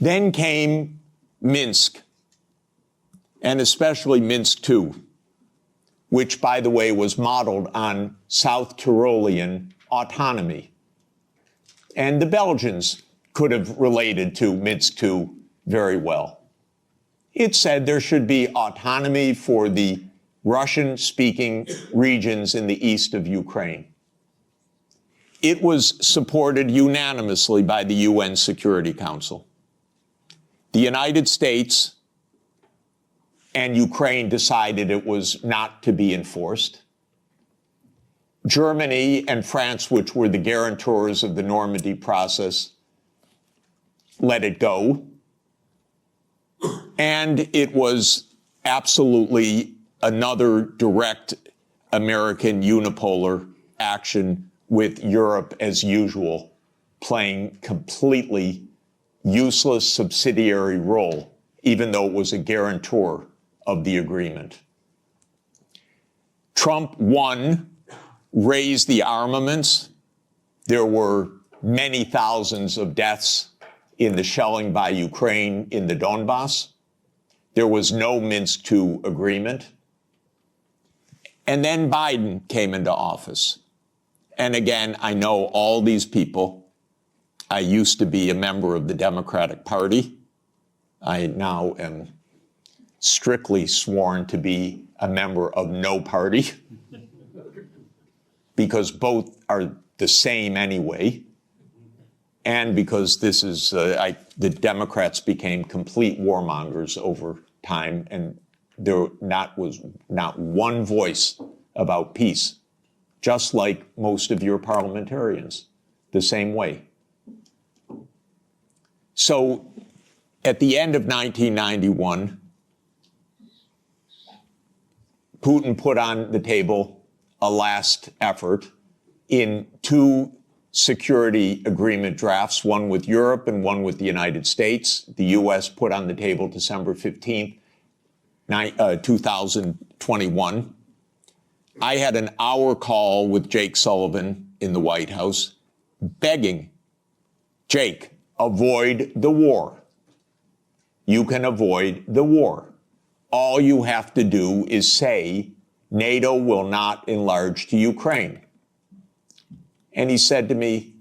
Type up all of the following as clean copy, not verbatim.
Then came Minsk, and especially Minsk II, which, by the way, was modeled on South Tyrolean autonomy. And the Belgians could have related to Minsk II very well. It said there should be autonomy for the Russian-speaking regions in the east of Ukraine. It was supported unanimously by the UN Security Council. The United States and Ukraine decided it was not to be enforced. Germany and France, which were the guarantors of the Normandy process, let it go. And it was absolutely another direct American unipolar action with Europe, as usual, playing completely useless subsidiary role, even though it was a guarantor of the agreement. Trump won, raised the armaments. There were many thousands of deaths in the shelling by Ukraine in the Donbass. There was no Minsk II agreement. And then Biden came into office. And again, I know all these people. I used to be a member of the Democratic Party. I now am strictly sworn to be a member of no party, because both are the same anyway, and because this is, the Democrats became complete warmongers over time, and there was not one voice about peace, just like most of your parliamentarians, the same way. So at the end of 1991, Putin put on the table a last effort in two security agreement drafts, one with Europe and one with the United States. The U.S. put on the table December 15th, 2021. I had an hour call with Jake Sullivan in the White House begging, Jake, avoid the war. You can avoid the war. All you have to do is say NATO will not enlarge to Ukraine. And he said to me,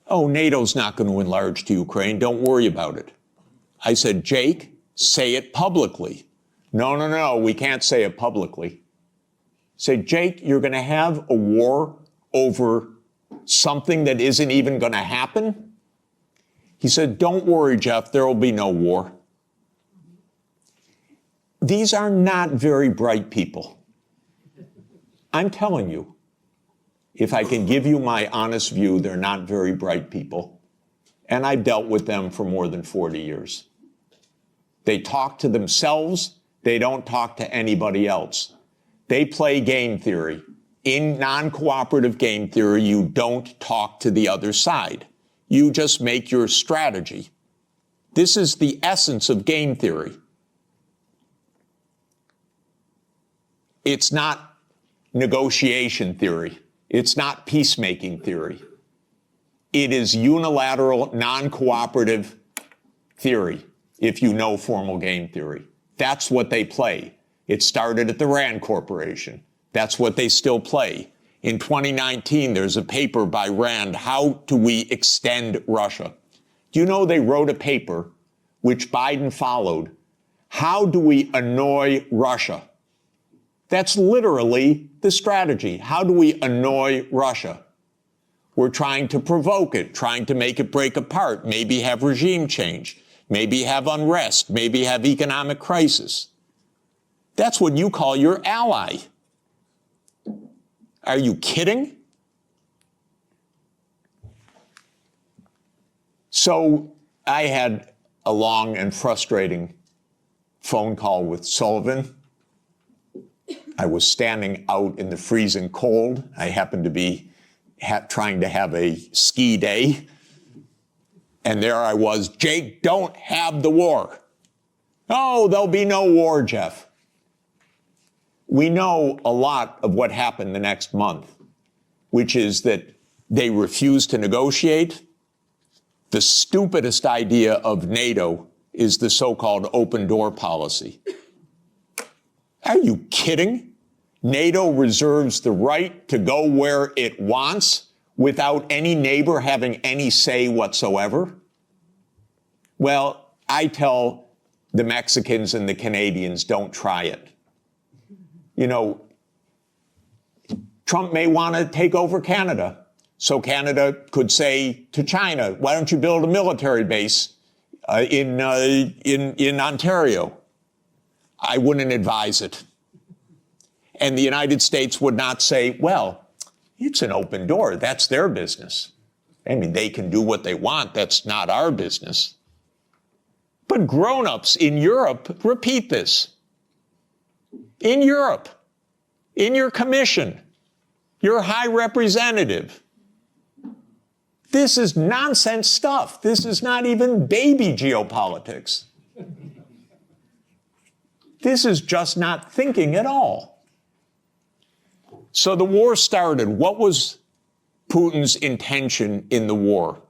oh, NATO's not going to enlarge to Ukraine. Don't worry about it. I said, Jake, say it publicly. No, we can't say it publicly. Say, Jake, you're going to have a war over something that isn't even going to happen? He said, don't worry, Jeff, there will be no war. These are not very bright people. I'm telling you, if I can give you my honest view, they're not very bright people. And I've dealt with them for more than 40 years. They talk to themselves. They don't talk to anybody else. They play game theory. In non-cooperative game theory, you don't talk to the other side. You just make your strategy. This is the essence of game theory. It's not negotiation theory. It's not peacemaking theory. It is unilateral, non-cooperative theory, if you know formal game theory. That's what they play. It started at the Rand Corporation. That's what they still play. In 2019, there's a paper by Rand, How Do We Extend Russia? Do you know they wrote a paper, which Biden followed, How Do We Annoy Russia? That's literally the strategy. How do we annoy Russia? We're trying to provoke it, trying to make it break apart, maybe have regime change, maybe have unrest, maybe have economic crisis. That's what you call your ally. Are you kidding? So I had a long and frustrating phone call with Sullivan. I was standing out in the freezing cold. I happened to be trying to have a ski day. And there I was, Jake, don't have the war. Oh, there'll be no war, Jeff. We know a lot of what happened the next month, which is that they refused to negotiate. The stupidest idea of NATO is the so-called open door policy. Are you kidding? NATO reserves the right to go where it wants without any neighbor having any say whatsoever? Well, I tell the Mexicans and the Canadians, don't try it. You know, Trump may want to take over Canada. So Canada could say to China, why don't you build a military base in Ontario? I wouldn't advise it. And the United States would not say, well, it's an open door. That's their business. I mean, they can do what they want. That's not our business. But grown-ups in Europe repeat this. In Europe, in your commission, your high representative. This is nonsense stuff. This is not even baby geopolitics. This is just not thinking at all. So the war started. What was Putin's intention in the war?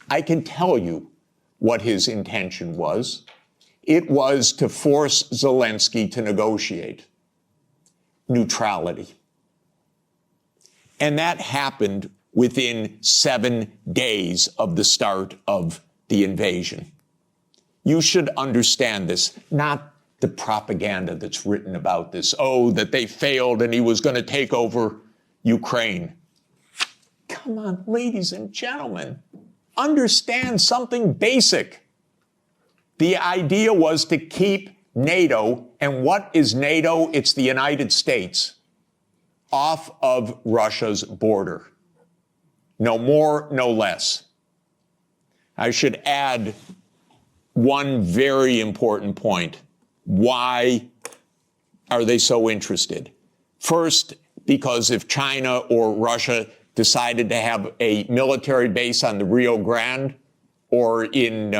I can tell you what his intention was. It was to force Zelensky to negotiate neutrality. And that happened within 7 days of the start of the invasion. You should understand this, not the propaganda that's written about this. Oh, that they failed and he was going to take over Ukraine. Come on, ladies and gentlemen, understand something basic. The idea was to keep NATO, and what is NATO? It's the United States, off of Russia's border. No more, no less. I should add one very important point. Why are they so interested? First, because if China or Russia decided to have a military base on the Rio Grande or in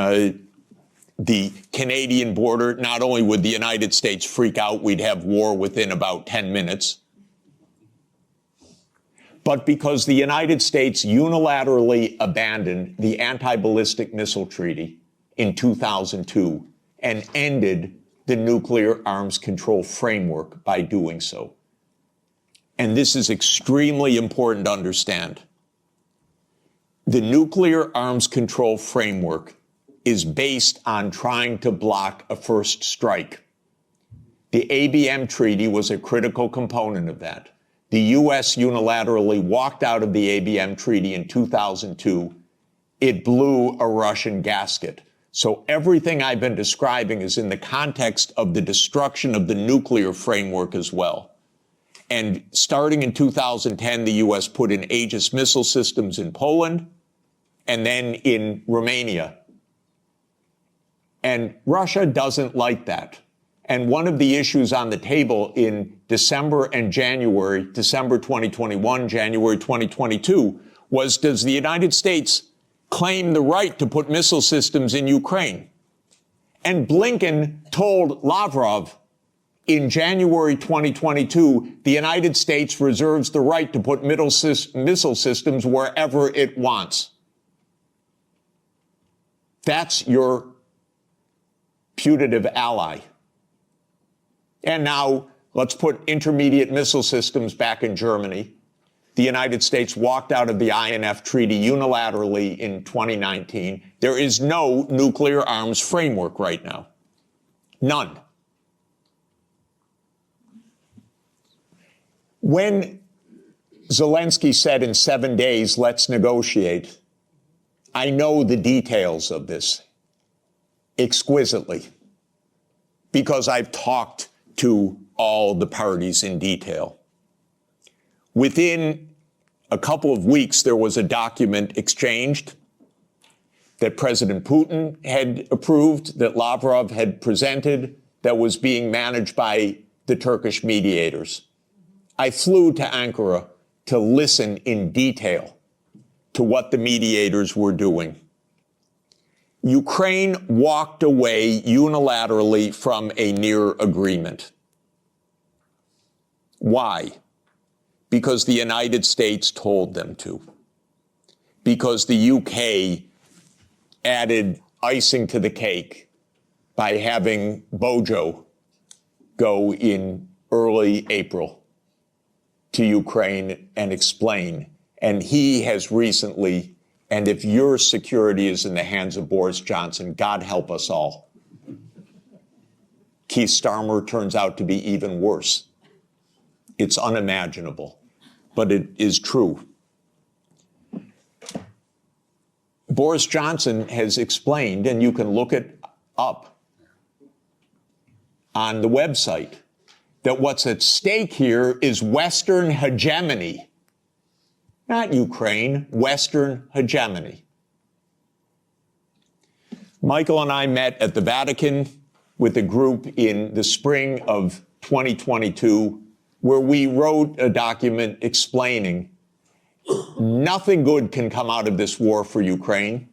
the Canadian border, not only would the United States freak out, we'd have war within about 10 minutes, but because the United States unilaterally abandoned the anti-ballistic missile treaty in 2002 and ended the nuclear arms control framework by doing so. And this is extremely important to understand. The nuclear arms control framework is based on trying to block a first strike. The ABM treaty was a critical component of that. The U.S. unilaterally walked out of the ABM treaty in 2002. It blew a Russian gasket. So everything I've been describing is in the context of the destruction of the nuclear framework as well. And starting in 2010, the U.S. put in Aegis missile systems in Poland and then in Romania. And Russia doesn't like that. And one of the issues on the table in December and January, December 2021, January 2022, was, does the United States claim the right to put missile systems in Ukraine? And Blinken told Lavrov in January 2022, the United States reserves the right to put missile systems wherever it wants. That's your putative ally. And now let's put intermediate missile systems back in Germany. The United States walked out of the INF treaty unilaterally in 2019. There is no nuclear arms framework right now. None. When Zelensky said in 7 days, let's negotiate, I know the details of this exquisitely because I've talked to all the parties in detail. Within a couple of weeks, there was a document exchanged that President Putin had approved, that Lavrov had presented, that was being managed by the Turkish mediators. I flew to Ankara to listen in detail to what the mediators were doing. Ukraine walked away unilaterally from a near agreement. Why? Because the United States told them to. Because the UK added icing to the cake by having Bojo go in early April to Ukraine and explain. And he has recently, and if your security is in the hands of Boris Johnson, God help us all. Keith Starmer turns out to be even worse. It's unimaginable, but it is true. Boris Johnson has explained, and you can look it up on the website, that what's at stake here is Western hegemony. Not Ukraine, Western hegemony. Michael and I met at the Vatican with a group in the spring of 2022, where we wrote a document explaining nothing good can come out of this war for Ukraine.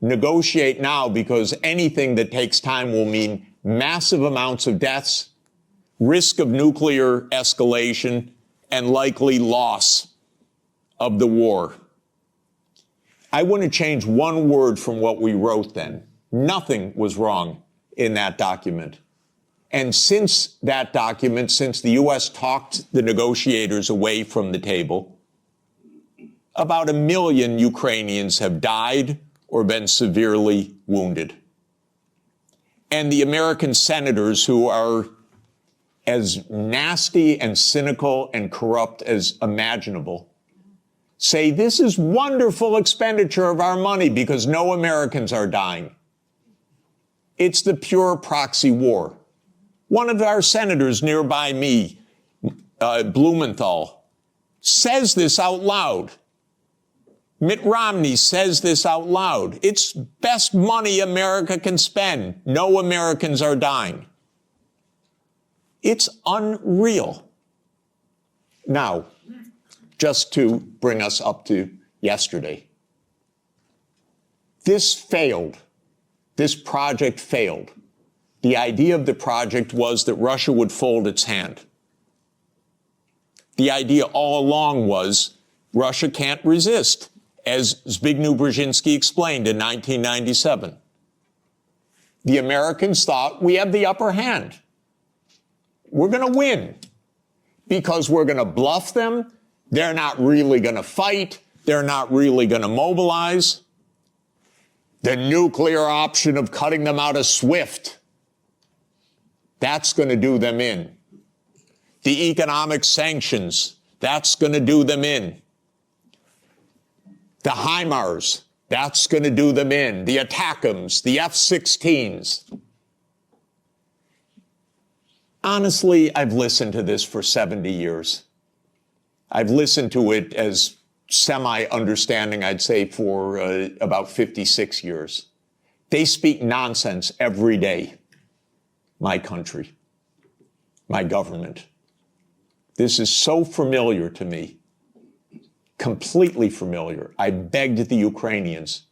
Negotiate now, because anything that takes time will mean massive amounts of deaths, risk of nuclear escalation, and likely loss of the war. I want to change one word from what we wrote then. Nothing was wrong in that document. And since that document, since the U.S. talked the negotiators away from the table, about 1 million Ukrainians have died or been severely wounded. And the American senators, who are as nasty and cynical and corrupt as imaginable, say this is wonderful expenditure of our money because no Americans are dying. It's the pure proxy war. One of our senators nearby me, Blumenthal, says this out loud. Mitt Romney says this out loud. It's best money America can spend. No Americans are dying. It's unreal. Now, just to bring us up to yesterday, this failed. This project failed. The idea of the project was that Russia would fold its hand. The idea all along was Russia can't resist, as Zbigniew Brzezinski explained in 1997. The Americans thought we have the upper hand. We're going to win because we're going to bluff them. They're not really going to fight. They're not really going to mobilize. The nuclear option of cutting them out of SWIFT, that's going to do them in. The economic sanctions, that's going to do them in. The HIMARS, that's going to do them in. The ATACMS, the F-16s. Honestly, I've listened to this for 70 years. I've listened to it as semi-understanding, I'd say, for about 56 years. They speak nonsense every day. My country, my government. This is so familiar to me, completely familiar. I begged the Ukrainians,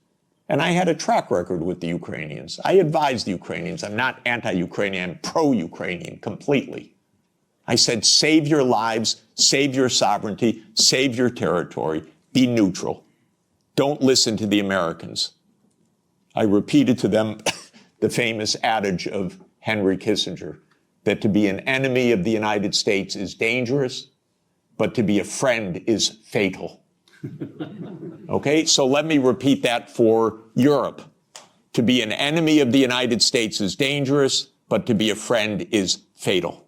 and I had a track record with the Ukrainians. I advised the Ukrainians. I'm not anti-Ukrainian, I'm pro-Ukrainian completely. I said, save your lives, save your sovereignty, save your territory, be neutral. Don't listen to the Americans. I repeated to them the famous adage of Henry Kissinger, that to be an enemy of the United States is dangerous, but to be a friend is fatal. Okay, so let me repeat that for Europe. To be an enemy of the United States is dangerous, but to be a friend is fatal.